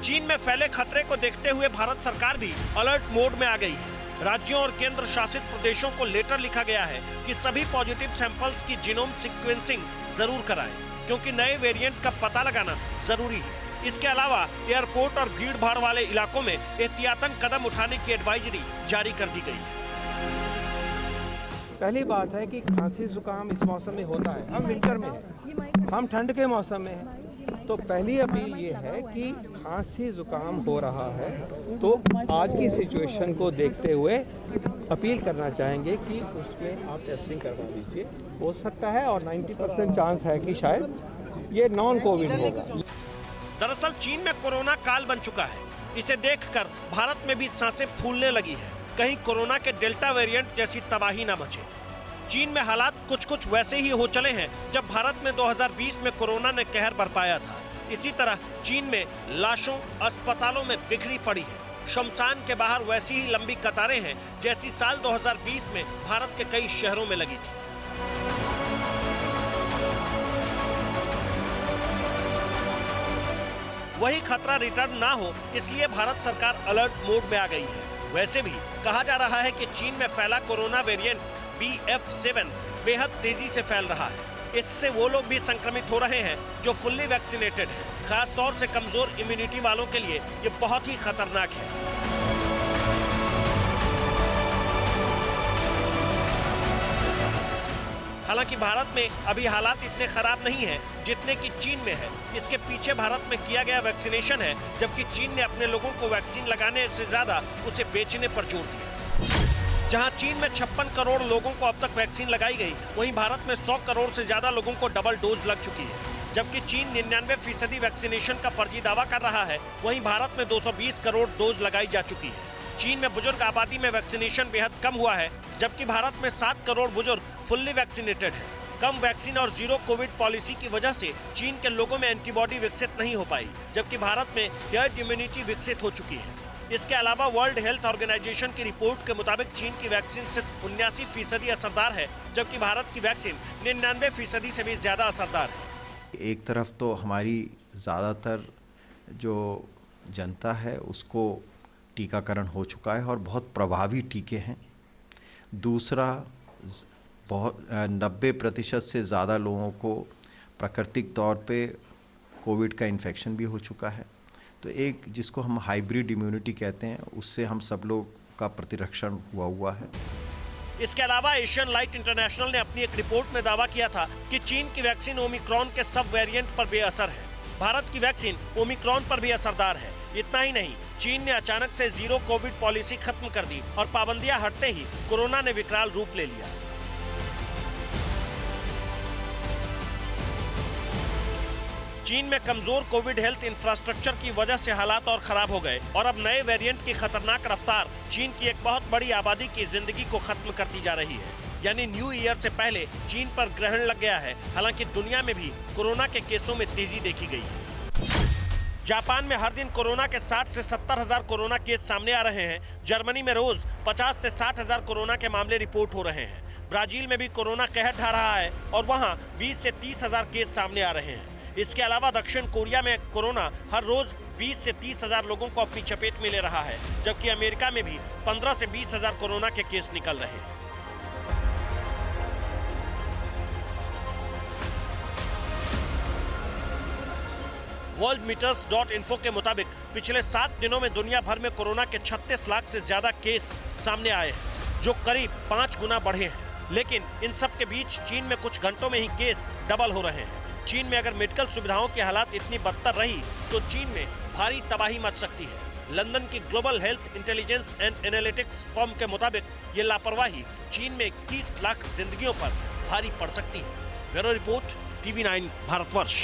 चीन में फैले खतरे को देखते हुए भारत सरकार भी अलर्ट मोड में आ गई है। राज्यों और केंद्र शासित प्रदेशों को लेटर लिखा गया है कि सभी पॉजिटिव सैंपल्स की जीनोम सीक्वेंसिंग जरूर कराएं, क्योंकि नए वेरिएंट का पता लगाना जरूरी है। इसके अलावा एयरपोर्ट और भीड़ भाड़ वाले इलाकों में एहतियातन कदम उठाने की एडवाइजरी जारी कर दी गई। पहली बात है कि खांसी जुकाम इस मौसम में होता है, हम विंटर में हैं, हम ठंड के मौसम में हैं, तो पहली अपील ये है कि खांसी जुकाम हो रहा है तो आज की सिचुएशन को देखते हुए अपील करना चाहेंगे कि उसमें आप टेस्टिंग करवा लीजिए। हो सकता है और 90% चांस है कि शायद ये नॉन कोविड होगा। दरअसल चीन में कोरोना काल बन चुका है। इसे देखकर भारत में भी सांसें फूलने लगी है, कहीं कोरोना के डेल्टा वेरिएंट जैसी तबाही न मचे। चीन में हालात कुछ वैसे ही हो चले हैं जब भारत में 2020 में कोरोना ने कहर बरपाया था। इसी तरह चीन में लाशों अस्पतालों में बिखरी पड़ी है। शमशान के बाहर वैसी ही लंबी कतारें हैं जैसी साल 2020 में भारत के कई शहरों में लगी थी। वही खतरा रिटर्न ना हो, इसलिए भारत सरकार अलर्ट मोड में आ गई है। वैसे भी कहा जा रहा है कि चीन में फैला कोरोना वेरिएंट BF7 बेहद तेजी से फैल रहा है। इससे वो लोग भी संक्रमित हो रहे हैं जो फुल्ली वैक्सीनेटेड हैं। खास तौर से कमजोर इम्यूनिटी वालों के लिए ये बहुत ही खतरनाक है। हालांकि भारत में अभी हालात इतने खराब नहीं हैं जितने कि चीन में है। इसके पीछे भारत में किया गया वैक्सीनेशन है, जबकि चीन ने अपने लोगों को वैक्सीन लगाने से ज्यादा उसे बेचने पर जोर दिया। जहां चीन में 56 करोड़ लोगों को अब तक वैक्सीन लगाई गई, वहीं भारत में 100 करोड़ से ज्यादा लोगों को डबल डोज लग चुकी है। जबकि चीन 99% वैक्सीनेशन का फर्जी दावा कर रहा है, वहीं भारत में 220 करोड़ डोज लगाई जा चुकी है। चीन में बुजुर्ग आबादी में वैक्सीनेशन बेहद कम हुआ है, जबकि भारत में 7 करोड़ बुजुर्ग फुल्ली वैक्सीनेटेड है। कम वैक्सीन और जीरो कोविड पॉलिसी की वजह से चीन के लोगों में एंटीबॉडी विकसित नहीं हो पाई, जबकि भारत में हर्ड इम्यूनिटी विकसित हो चुकी है। इसके अलावा वर्ल्ड हेल्थ ऑर्गेनाइजेशन की रिपोर्ट के मुताबिक चीन की वैक्सीन सिर्फ 79% असरदार है, जबकि भारत की वैक्सीन 99% से भी ज्यादा असरदार है। एक तरफ तो हमारी ज़्यादातर जो जनता है उसको टीकाकरण हो चुका है और बहुत प्रभावी टीके हैं। दूसरा, बहुत 90% से ज़्यादा लोगों को प्राकृतिक तौर पे कोविड का इन्फेक्शन भी हो चुका है। तो एक जिसको हम हाइब्रिड इम्यूनिटी कहते हैं, उससे हम सब लोग का प्रतिरक्षण हुआ है। इसके अलावा एशियन लाइट इंटरनेशनल ने अपनी एक रिपोर्ट में दावा किया था कि चीन की वैक्सीन ओमिक्रॉन के सब वेरिएंट पर बेअसर है। भारत की वैक्सीन ओमिक्रॉन पर भी असरदार है। इतना ही नहीं, चीन ने अचानक से जीरो कोविड पॉलिसी खत्म कर दी और पाबंदियां हटते ही कोरोना ने विकराल रूप ले लिया। चीन में कमजोर कोविड हेल्थ इंफ्रास्ट्रक्चर की वजह से हालात और खराब हो गए और अब नए वेरिएंट की खतरनाक रफ्तार चीन की एक बहुत बड़ी आबादी की जिंदगी को खत्म करती जा रही है। यानी न्यू ईयर से पहले चीन पर ग्रहण लग गया है। हालांकि दुनिया में भी कोरोना के केसों में तेजी देखी गई है। जापान में हर दिन कोरोना के 60 से 70 हजार कोरोना केस सामने आ रहे हैं। जर्मनी में रोज 50 से 60 हजार कोरोना के मामले रिपोर्ट हो रहे हैं। ब्राजील में भी कोरोना कहर ढा रहा है और वहाँ 20 से 30 हजार केस सामने आ रहे हैं। इसके अलावा दक्षिण कोरिया में कोरोना हर रोज 20 से 30 हजार लोगों को अपनी चपेट में ले रहा है, जबकि अमेरिका में भी 15 से 20 हजार कोरोना के केस निकल रहे हैं। worldmeters.info के मुताबिक पिछले 7 दिनों में दुनिया भर में कोरोना के 36 लाख से ज्यादा केस सामने आए हैं, जो करीब 5 गुना बढ़े हैं। लेकिन इन सब के बीच चीन में कुछ घंटों में ही केस डबल हो रहे हैं। चीन में अगर मेडिकल सुविधाओं की हालात इतनी बदतर रही तो चीन में भारी तबाही मच सकती है। लंदन की global health intelligence and analytics firm के मुताबिक ये लापरवाही चीन में 21 लाख जिंदगियों पर भारी पड़ सकती है। Bureau report, TV9 Bharatvarsh.